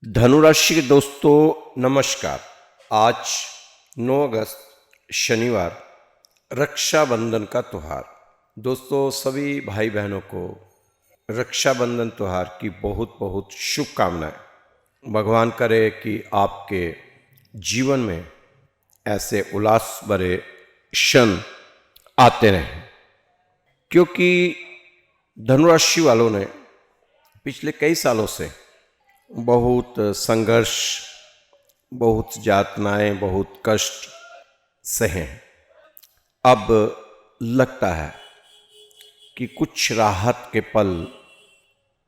धनु राशि के दोस्तों नमस्कार। आज 9 अगस्त शनिवार रक्षाबंधन का त्यौहार। दोस्तों सभी भाई बहनों को रक्षाबंधन त्यौहार की बहुत बहुत शुभकामनाएं। भगवान करे कि आपके जीवन में ऐसे उल्लास भरे क्षण आते रहें, क्योंकि धनु राशि वालों ने पिछले कई सालों से बहुत संघर्ष, बहुत यातनाएं, बहुत कष्ट सहे हैं। अब लगता है कि कुछ राहत के पल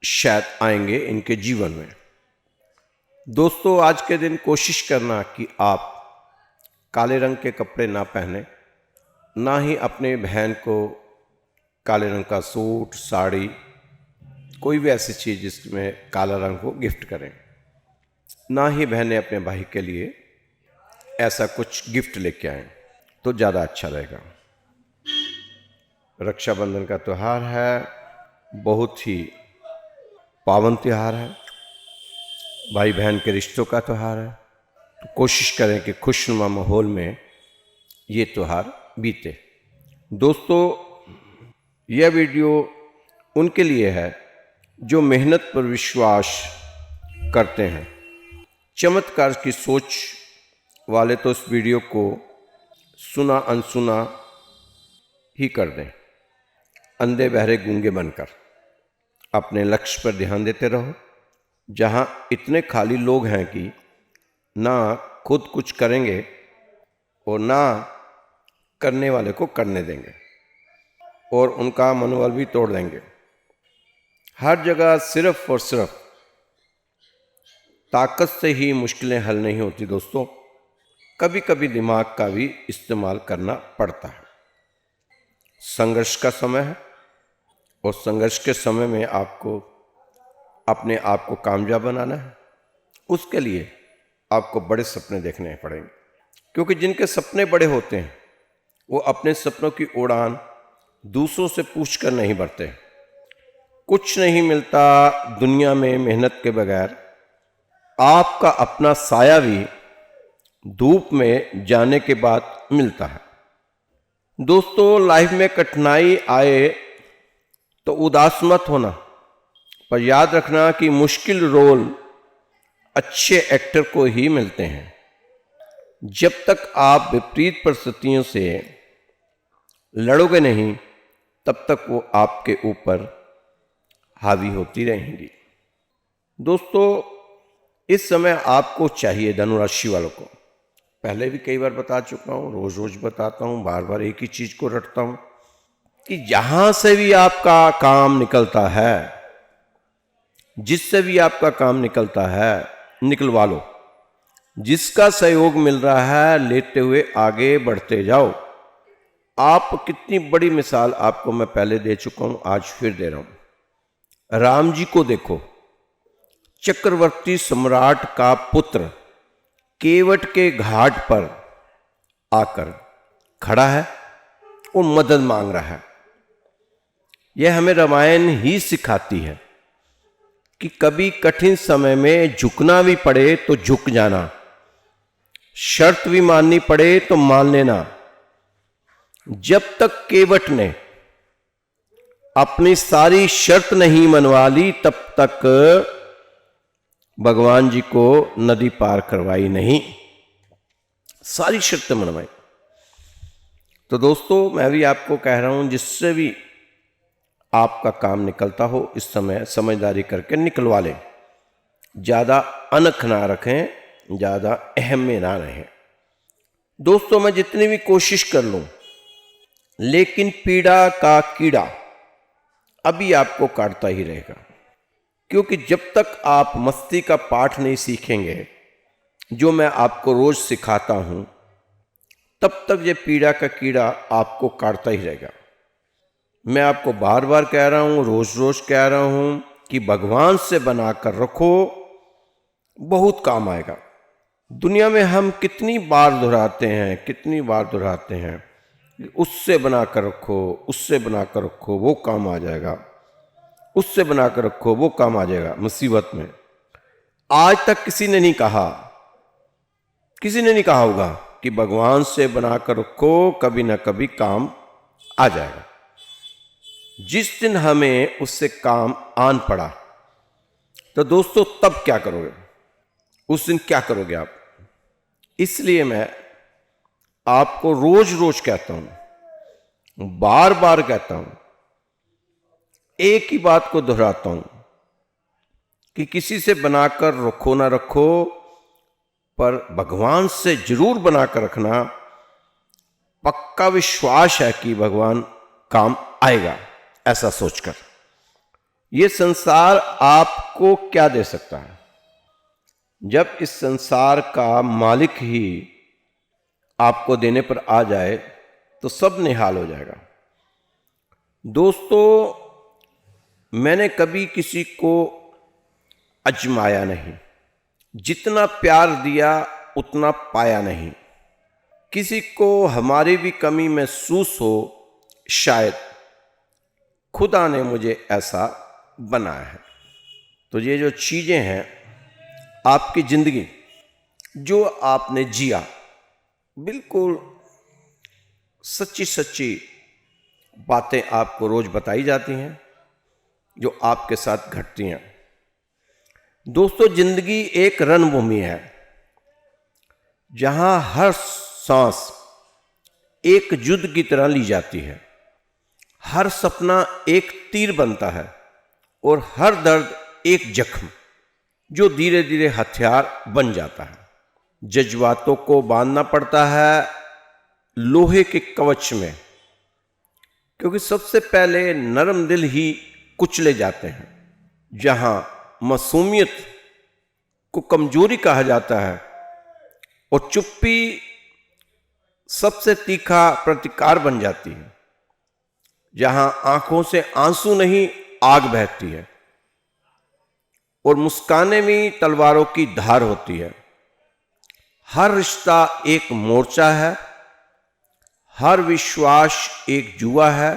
शायद आएंगे इनके जीवन में। दोस्तों आज के दिन कोशिश करना कि आप काले रंग के कपड़े ना पहने, ना ही अपने बहन को काले रंग का सूट, साड़ी, कोई भी ऐसी चीज़ जिसमें काला रंग हो गिफ्ट करें। ना ही बहनें अपने भाई के लिए ऐसा कुछ गिफ्ट लेके आएं तो ज़्यादा अच्छा रहेगा। रक्षाबंधन का त्यौहार है, बहुत ही पावन त्यौहार है, भाई बहन के रिश्तों का त्यौहार है। तो कोशिश करें कि खुशनुमा माहौल में ये त्यौहार बीते। दोस्तों यह वीडियो उनके लिए है जो मेहनत पर विश्वास करते हैं। चमत्कार की सोच वाले तो इस वीडियो को सुना अनसुना ही कर दें। अंधे बहरे गूंगे बनकर अपने लक्ष्य पर ध्यान देते रहो, जहां इतने खाली लोग हैं कि ना खुद कुछ करेंगे और ना करने वाले को करने देंगे और उनका मनोबल भी तोड़ देंगे। हर जगह सिर्फ और सिर्फ ताकत से ही मुश्किलें हल नहीं होती दोस्तों, कभी कभी दिमाग का भी इस्तेमाल करना पड़ता है। संघर्ष का समय है और संघर्ष के समय में आपको अपने आप को कामयाब बनाना है। उसके लिए आपको बड़े सपने देखने पड़ेंगे, क्योंकि जिनके सपने बड़े होते हैं वो अपने सपनों की उड़ान दूसरों से पूछकर नहीं भरते। कुछ नहीं मिलता दुनिया में मेहनत के बगैर। आपका अपना साया भी धूप में जाने के बाद मिलता है। दोस्तों लाइफ में कठिनाई आए तो उदास मत होना, पर याद रखना कि मुश्किल रोल अच्छे एक्टर को ही मिलते हैं। जब तक आप विपरीत परिस्थितियों से लड़ोगे नहीं, तब तक वो आपके ऊपर हावी होती रहेंगी। दोस्तों इस समय आपको चाहिए, धनु राशि वालों को, पहले भी कई बार बता चुका हूँ, रोज रोज बताता हूँ, बार बार एक ही चीज को रटता हूँ कि जहां से भी आपका काम निकलता है, जिससे भी आपका काम निकलता है, निकलवा लो। जिसका सहयोग मिल रहा है लेते हुए आगे बढ़ते जाओ। आप कितनी बड़ी मिसाल आपको मैं पहले दे चुका हूं, आज फिर दे रहा हूं। राम जी को देखो, चक्रवर्ती सम्राट का पुत्र केवट के घाट पर आकर खड़ा है और मदद मांग रहा है। यह हमें रामायण ही सिखाती है कि कभी कठिन समय में झुकना भी पड़े तो झुक जाना, शर्त भी माननी पड़े तो मान लेना। जब तक केवट ने अपनी सारी शर्त नहीं मनवा ली, तब तक भगवान जी को नदी पार करवाई नहीं, सारी शर्तें मनवाई। तो दोस्तों मैं भी आपको कह रहा हूं, जिससे भी आपका काम निकलता हो इस समय समझदारी करके निकलवा लें। ज्यादा अनख ना रखें, ज्यादा अहम में ना रहें। दोस्तों मैं जितनी भी कोशिश कर लूं, लेकिन पीड़ा का कीड़ा अभी आपको काटता ही रहेगा, क्योंकि जब तक आप मस्ती का पाठ नहीं सीखेंगे जो मैं आपको रोज सिखाता हूं, तब तक ये पीड़ा का कीड़ा आपको काटता ही रहेगा। मैं आपको बार बार कह रहा हूं, रोज रोज कह रहा हूं कि भगवान से बनाकर रखो, बहुत काम आएगा। दुनिया में हम कितनी बार दोहराते हैं, उससे बनाकर रखो, उससे बनाकर रखो, वो काम आ जाएगा, उससे बनाकर रखो, वो काम आ जाएगा। मुसीबत में आज तक किसी ने नहीं कहा होगा कि भगवान से बनाकर रखो, कभी ना कभी काम आ जाएगा। जिस दिन हमें उससे काम आन पड़ा तो दोस्तों तब क्या करोगे? उस दिन क्या करोगे आप? इसलिए मैं आपको रोज रोज कहता हूं, बार बार कहता हूं, एक ही बात को दोहराता हूं कि किसी से बनाकर रखो ना रखो, पर भगवान से जरूर बनाकर रखना। पक्का विश्वास है कि भगवान काम आएगा, ऐसा सोचकर। यह संसार आपको क्या दे सकता है? जब इस संसार का मालिक ही आपको देने पर आ जाए तो सब निहाल हो जाएगा। दोस्तों, मैंने कभी किसी को अजमाया नहीं, जितना प्यार दिया उतना पाया नहीं। किसी को हमारी भी कमी महसूस हो, शायद खुदा ने मुझे ऐसा बनाया है। तो ये जो चीजें हैं, आपकी जिंदगी जो आपने जिया, बिल्कुल सच्ची सच्ची बातें आपको रोज बताई जाती हैं जो आपके साथ घटती हैं। दोस्तों, जिंदगी एक रणभूमि है जहां हर सांस एक युद्ध की तरह ली जाती है, हर सपना एक तीर बनता है और हर दर्द एक जख्म जो धीरे धीरे हथियार बन जाता है। जज्बातों को बांधना पड़ता है लोहे के कवच में, क्योंकि सबसे पहले नरम दिल ही कुचले जाते हैं। जहां मासूमियत को कमजोरी कहा जाता है और चुप्पी सबसे तीखा प्रतिकार बन जाती है। जहां आंखों से आंसू नहीं आग बहती है और मुस्काने में तलवारों की धार होती है। हर रिश्ता एक मोर्चा है, हर विश्वास एक जुआ है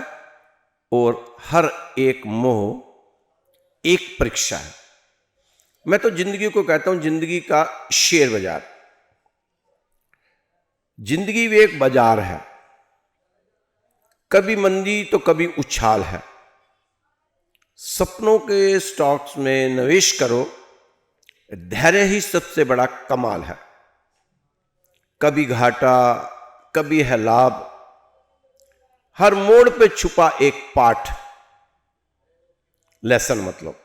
और हर एक मोह एक परीक्षा है। मैं तो जिंदगी को कहता हूं जिंदगी का शेयर बाजार। जिंदगी भी एक बाजार है, कभी मंदी तो कभी उछाल है। सपनों के स्टॉक्स में निवेश करो, धैर्य ही सबसे बड़ा कमाल है। कभी घाटा, कभी है लाभ, हर मोड़ पे छुपा एक पाठ, लेसन मतलब।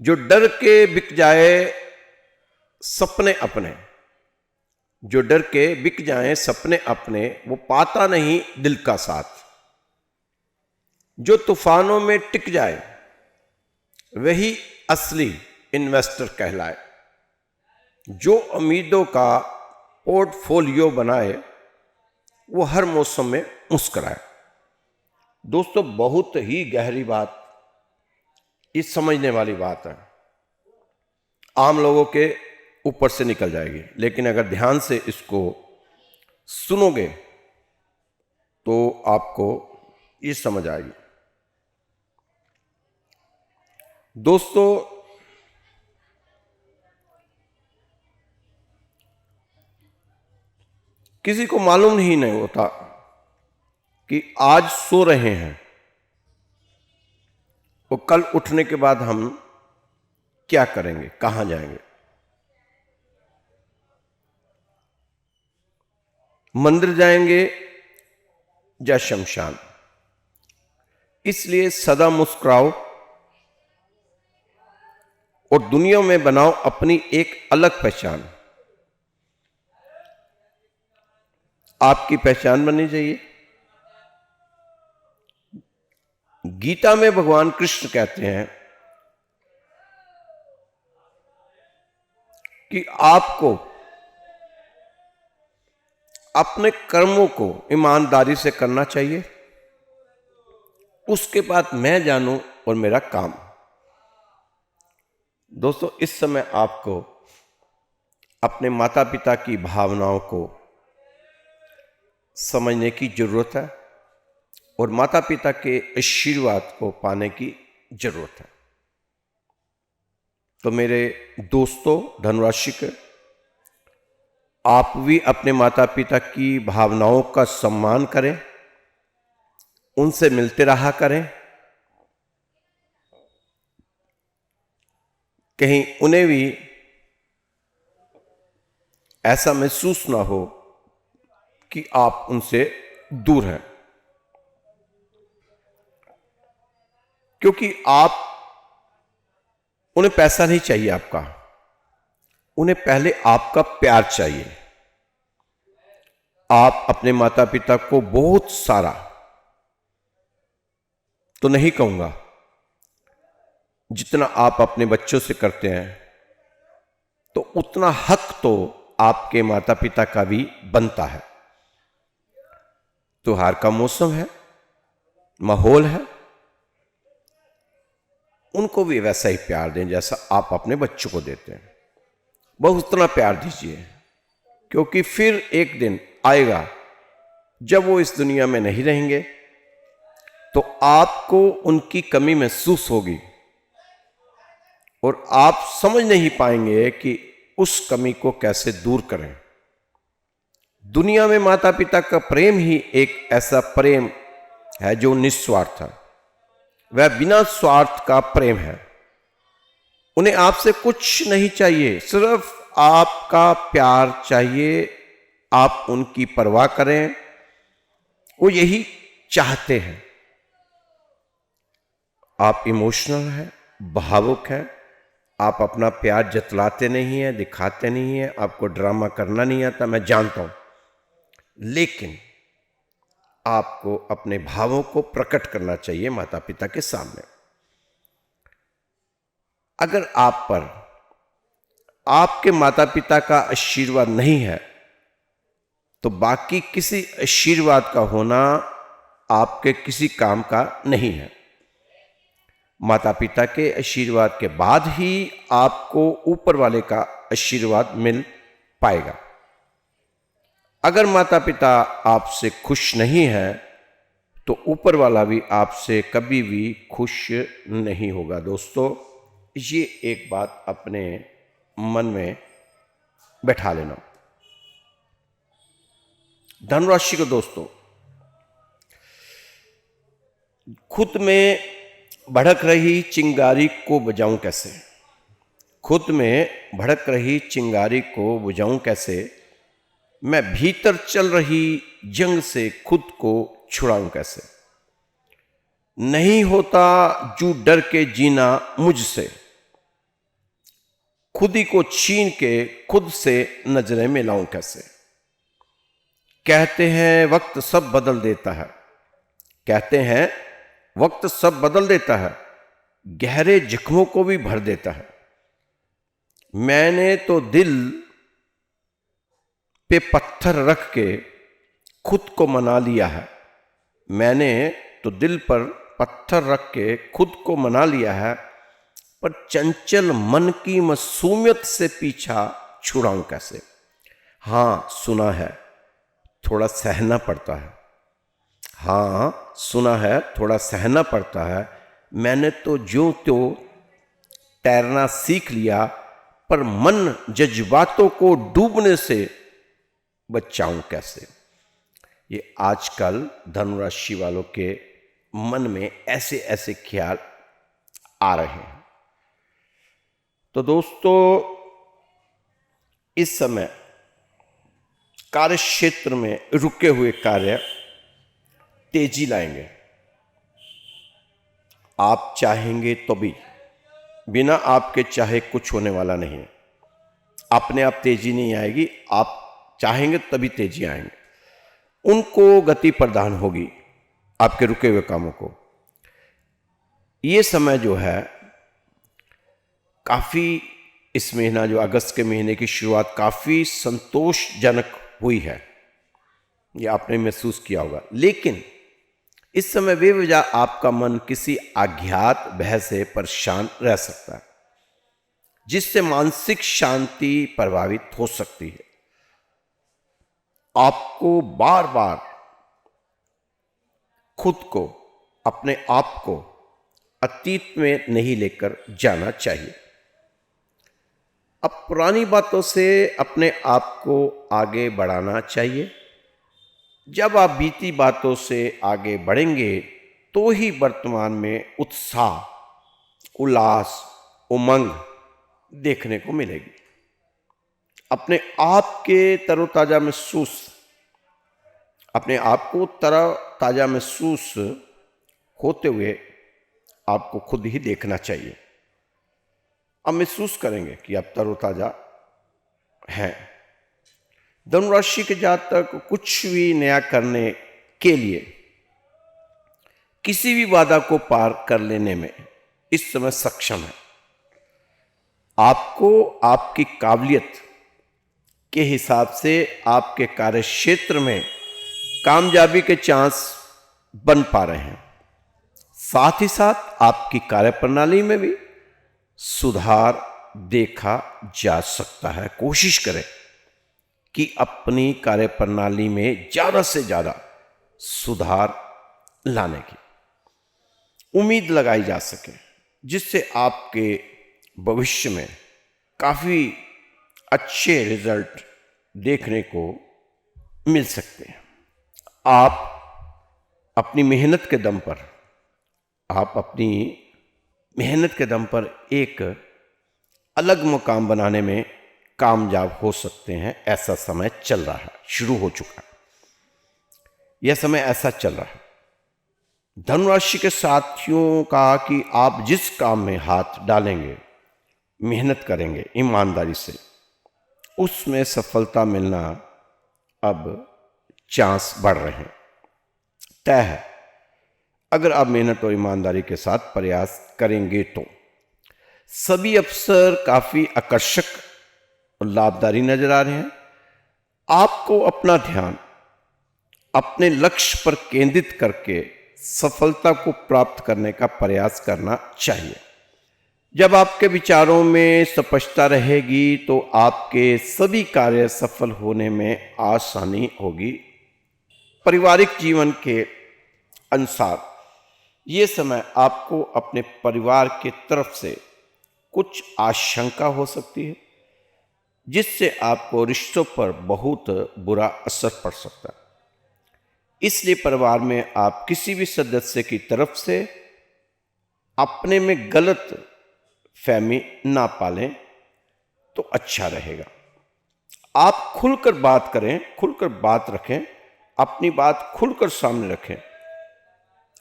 जो डर के बिक जाए सपने अपने, जो डर के बिक जाए सपने अपने, वो पाता नहीं दिल का साथ। जो तूफानों में टिक जाए वही असली इन्वेस्टर कहलाए। जो उम्मीदों का पोर्टफोलियो बनाए वो हर मौसम में मुस्कुराए। दोस्तों, बहुत ही गहरी बात, इस समझने वाली बात है, आम लोगों के ऊपर से निकल जाएगी, लेकिन अगर ध्यान से इसको सुनोगे तो आपको ये समझ आएगी। दोस्तों, किसी को मालूम ही नहीं होता कि आज सो रहे हैं और कल उठने के बाद हम क्या करेंगे, कहां जाएंगे। मंदिर जाएंगे या शमशान। इसलिए सदा मुस्कुराओ और दुनिया में बनाओ अपनी एक अलग पहचान। आपकी पहचान बननी चाहिए। गीता में भगवान कृष्ण कहते हैं कि आपको अपने कर्मों को ईमानदारी से करना चाहिए, उसके बाद मैं जानूं और मेरा काम। दोस्तों, इस समय आपको अपने माता पिता की भावनाओं को समझने की जरूरत है और माता पिता के आशीर्वाद को पाने की जरूरत है। तो मेरे दोस्तों धनुराशि के, आप भी अपने माता पिता की भावनाओं का सम्मान करें, उनसे मिलते रहा करें। कहीं उन्हें भी ऐसा महसूस ना हो कि आप उनसे दूर हैं, क्योंकि उन्हें पैसा नहीं चाहिए आपका, उन्हें पहले आपका प्यार चाहिए। आप अपने माता पिता को बहुत सारा तो नहीं कहूंगा, जितना आप अपने बच्चों से करते हैं, तो उतना हक तो आपके माता पिता का भी बनता है। त्योहार का मौसम है, माहौल है, उनको भी वैसा ही प्यार दें जैसा आप अपने बच्चों को देते हैं। बस उतना प्यार दीजिए, क्योंकि फिर एक दिन आएगा जब वो इस दुनिया में नहीं रहेंगे, तो आपको उनकी कमी महसूस होगी और आप समझ नहीं पाएंगे कि उस कमी को कैसे दूर करें। दुनिया में माता पिता का प्रेम ही एक ऐसा प्रेम है जो निस्वार्थ है, वह बिना स्वार्थ का प्रेम है। उन्हें आपसे कुछ नहीं चाहिए, सिर्फ आपका प्यार चाहिए। आप उनकी परवाह करें, वो यही चाहते हैं। आप इमोशनल हैं, भावुक हैं, आप अपना प्यार जतलाते नहीं हैं, दिखाते नहीं हैं, आपको ड्रामा करना नहीं आता, मैं जानता हूं, लेकिन आपको अपने भावों को प्रकट करना चाहिए माता पिता के सामने। अगर आप पर आपके माता पिता का आशीर्वाद नहीं है, तो बाकी किसी आशीर्वाद का होना आपके किसी काम का नहीं है। माता पिता के आशीर्वाद के बाद ही आपको ऊपर वाले का आशीर्वाद मिल पाएगा। अगर माता पिता आपसे खुश नहीं है, तो ऊपर वाला भी आपसे कभी भी खुश नहीं होगा। दोस्तों, ये एक बात अपने मन में बैठा लेना। धनुराशि के दोस्तों, खुद में भड़क रही चिंगारी को बुझाऊं कैसे? खुद में भड़क रही चिंगारी को बुझाऊं कैसे? मैं भीतर चल रही जंग से खुद को छुड़ाऊं कैसे? नहीं होता जू डर के जीना मुझसे, खुद ही को छीन के खुद से नजरें मिलाऊं कैसे? कहते हैं वक्त सब बदल देता है, कहते हैं वक्त सब बदल देता है, गहरे जख्मों को भी भर देता है। मैंने तो दिल पे पत्थर रख के खुद को मना लिया है, मैंने तो दिल पर पत्थर रख के खुद को मना लिया है, पर चंचल मन की मासूमियत से पीछा छुड़ाऊं कैसे? हाँ सुना है, थोड़ा सहना पड़ता है। हाँ सुना है, थोड़ा सहना पड़ता है। मैंने तो ज्यों त्यों तैरना सीख लिया, पर मन जज्बातों को डूबने से बचाऊं कैसे? ये आजकल धनुराशि वालों के मन में ऐसे ऐसे ख्याल आ रहे हैं। तो दोस्तों, इस समय कार्य क्षेत्र में रुके हुए कार्य तेजी लाएंगे। आप चाहेंगे तो भी, बिना आपके चाहे कुछ होने वाला नहीं है। अपने आप तेजी नहीं आएगी, आप चाहेंगे तभी तेजी आएंगे। उनको गति प्रदान होगी आपके रुके हुए कामों को। ये समय जो है काफी, इस महीना जो अगस्त के महीने की शुरुआत काफी संतोषजनक हुई है, ये आपने महसूस किया होगा। लेकिन इस समय बेवजह आपका मन किसी अज्ञात भय से परेशान रह सकता है, जिससे मानसिक शांति प्रभावित हो सकती है। आपको बार बार खुद को, अपने आप को अतीत में नहीं लेकर जाना चाहिए। अब पुरानी बातों से अपने आप को आगे बढ़ाना चाहिए। जब आप बीती बातों से आगे बढ़ेंगे तो ही वर्तमान में उत्साह, उल्लास, उमंग देखने को मिलेगी। अपने आप के तरोताजा महसूस अपने आप को तरोताजा महसूस होते हुए आपको खुद ही देखना चाहिए। अब महसूस करेंगे कि आप तरोताजा हैं। धनुराशि के जातक कुछ भी नया करने के लिए, किसी भी बाधा को पार कर लेने में इस समय सक्षम है। आपको आपकी काबिलियत के हिसाब से आपके कार्य क्षेत्र में कामयाबी के चांस बन पा रहे हैं। साथ ही साथ आपकी कार्यप्रणाली में भी सुधार देखा जा सकता है। कोशिश करें कि अपनी कार्यप्रणाली में ज्यादा से ज्यादा सुधार लाने की उम्मीद लगाई जा सके, जिससे आपके भविष्य में काफी अच्छे रिजल्ट देखने को मिल सकते हैं। आप अपनी मेहनत के दम पर एक अलग मुकाम बनाने में कामयाब हो सकते हैं। ऐसा समय चल रहा है, शुरू हो चुका है। यह समय ऐसा चल रहा है धनुराशि के साथियों का कि आप जिस काम में हाथ डालेंगे, मेहनत करेंगे ईमानदारी से, उसमें सफलता मिलना अब चांस बढ़ रहे हैं, तय है। अगर आप मेहनत और ईमानदारी के साथ प्रयास करेंगे तो सभी अवसर काफी आकर्षक और लाभदायी नजर आ रहे हैं। आपको अपना ध्यान अपने लक्ष्य पर केंद्रित करके सफलता को प्राप्त करने का प्रयास करना चाहिए। जब आपके विचारों में स्पष्टता रहेगी तो आपके सभी कार्य सफल होने में आसानी होगी। पारिवारिक जीवन के अनुसार ये समय आपको अपने परिवार की तरफ से कुछ आशंका हो सकती है, जिससे आपको रिश्तों पर बहुत बुरा असर पड़ सकता है। इसलिए परिवार में आप किसी भी सदस्य की तरफ से अपने में गलत फहमी ना पालें तो अच्छा रहेगा। आप खुलकर बात करें, खुलकर बात रखें, अपनी बात खुलकर सामने रखें,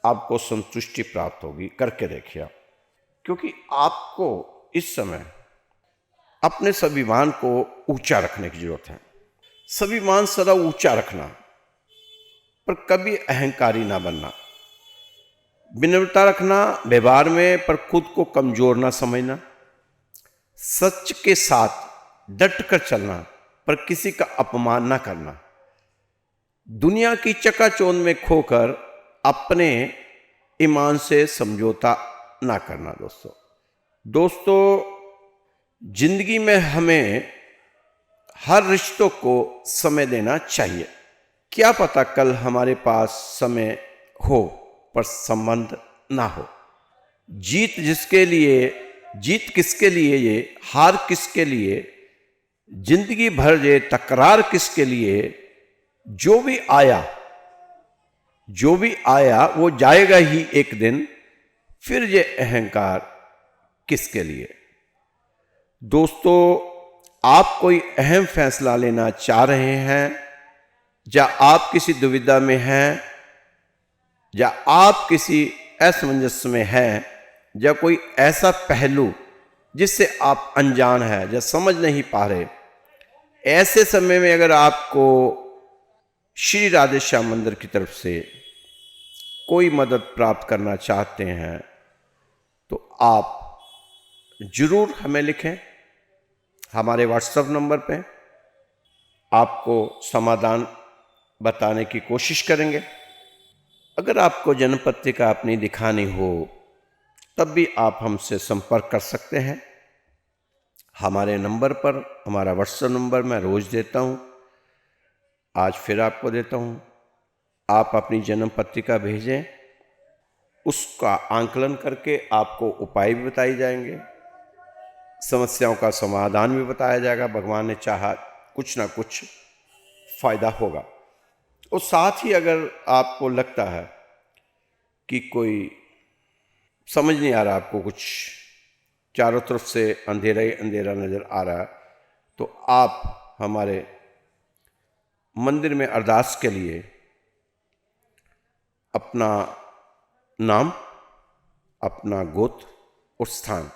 आपको संतुष्टि प्राप्त होगी। करके देखिए आप, क्योंकि आपको इस समय अपने स्वाभिमान को ऊंचा रखने की जरूरत है। स्वाभिमान सदा ऊंचा रखना, पर कभी अहंकारी ना बनना। विनम्रता रखना व्यवहार में, पर खुद को कमजोर ना समझना। सच के साथ डट कर चलना, पर किसी का अपमान ना करना। दुनिया की चकाचौंध में खोकर अपने ईमान से समझौता ना करना। दोस्तों, जिंदगी में हमें हर रिश्तों को समय देना चाहिए। क्या पता कल हमारे पास समय हो पर संबंध ना हो। जीत किसके लिए, ये हार किसके लिए, जिंदगी भर ये तकरार किसके लिए। जो भी आया वो जाएगा ही एक दिन, फिर ये अहंकार किसके लिए। दोस्तों, आप कोई अहम फैसला लेना चाह रहे हैं, या आप किसी दुविधा में हैं, या आप किसी असमंजस में हैं, या कोई ऐसा पहलू जिससे आप अनजान हैं या समझ नहीं पा रहे, ऐसे समय में अगर आपको श्री राधे श्याम मंदिर की तरफ से कोई मदद प्राप्त करना चाहते हैं तो आप जरूर हमें लिखें। हमारे व्हाट्सएप नंबर पे आपको समाधान बताने की कोशिश करेंगे। अगर आपको जन्म पत्रिका अपनी दिखानी हो तब भी आप हमसे संपर्क कर सकते हैं। हमारे नंबर पर, हमारा व्हाट्सएप नंबर मैं रोज देता हूं, आज फिर आपको देता हूं। आप अपनी जन्म पत्रिका भेजें, उसका आंकलन करके आपको उपाय भी बताए जाएंगे। समस्याओं का समाधान भी बताया जाएगा। भगवान ने चाहा कुछ ना कुछ फायदा होगा। और साथ ही अगर आपको लगता है कि कोई समझ नहीं आ रहा, आपको कुछ चारों तरफ से अंधेरा ही अंधेरा नजर आ रहा है, तो आप हमारे मंदिर में अरदास के लिए अपना नाम, अपना गोत्र और स्थान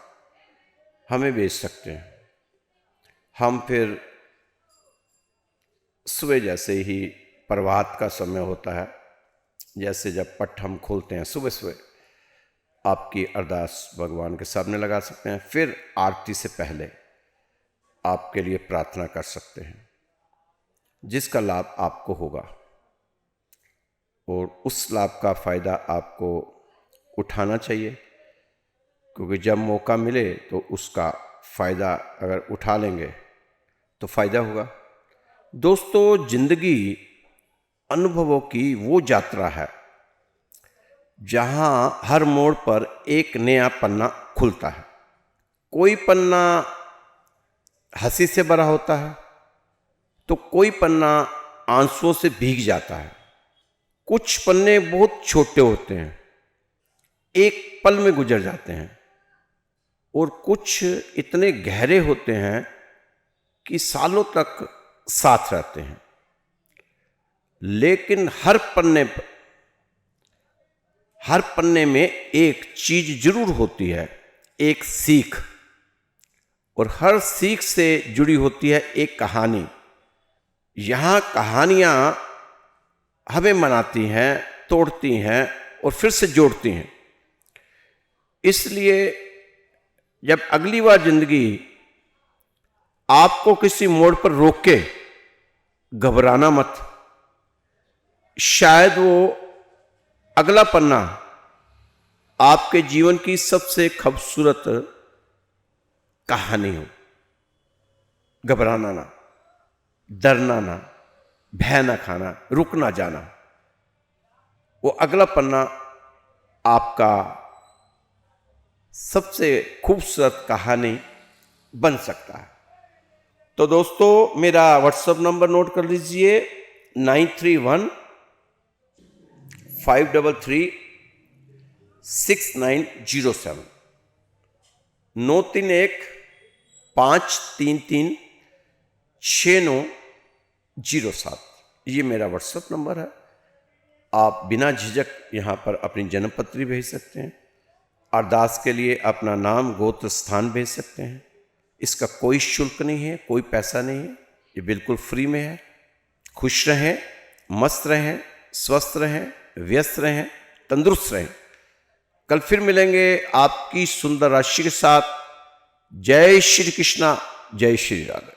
हमें भेज सकते हैं। हम फिर सुबह जैसे ही प्रभात का समय होता है, जैसे जब पट हम खोलते हैं सुबह सुबह, आपकी अरदास भगवान के सामने लगा सकते हैं। फिर आरती से पहले आपके लिए प्रार्थना कर सकते हैं, जिसका लाभ आपको होगा और उस लाभ का फ़ायदा आपको उठाना चाहिए, क्योंकि जब मौका मिले तो उसका फ़ायदा अगर उठा लेंगे तो फ़ायदा होगा। दोस्तों, जिंदगी अनुभवों की वो यात्रा है जहां हर मोड़ पर एक नया पन्ना खुलता है। कोई पन्ना हंसी से भरा होता है तो कोई पन्ना आंसुओं से भीग जाता है। कुछ पन्ने बहुत छोटे होते हैं, एक पल में गुजर जाते हैं, और कुछ इतने गहरे होते हैं कि सालों तक साथ रहते हैं। लेकिन हर पन्ने में एक चीज जरूर होती है, एक सीख, और हर सीख से जुड़ी होती है एक कहानी। यहां कहानियां हमें मनाती हैं, तोड़ती हैं और फिर से जोड़ती हैं। इसलिए जब अगली बार जिंदगी आपको किसी मोड़ पर रोके, घबराना मत। शायद वो अगला पन्ना आपके जीवन की सबसे खूबसूरत कहानी हो। घबराना ना, डरना ना, भय ना खाना, रुक ना जाना। वो अगला पन्ना आपका सबसे खूबसूरत कहानी बन सकता है। तो दोस्तों, मेरा व्हाट्सएप नंबर नोट कर लीजिए, 9315336907, 9315336907। ये मेरा व्हाट्सएप नंबर है। आप बिना झिझक यहाँ पर अपनी जन्मपत्री भेज सकते हैं। अरदास के लिए अपना नाम, गोत्र, स्थान भेज सकते हैं। इसका कोई शुल्क नहीं है, कोई पैसा नहीं है, ये बिल्कुल फ्री में है। खुश रहें, मस्त रहें, स्वस्थ रहें, व्यस्त रहें, तंदुरुस्त रहें। कल फिर मिलेंगे आपकी सुंदर राशि के साथ। जय श्री कृष्णा, जय श्री राधे।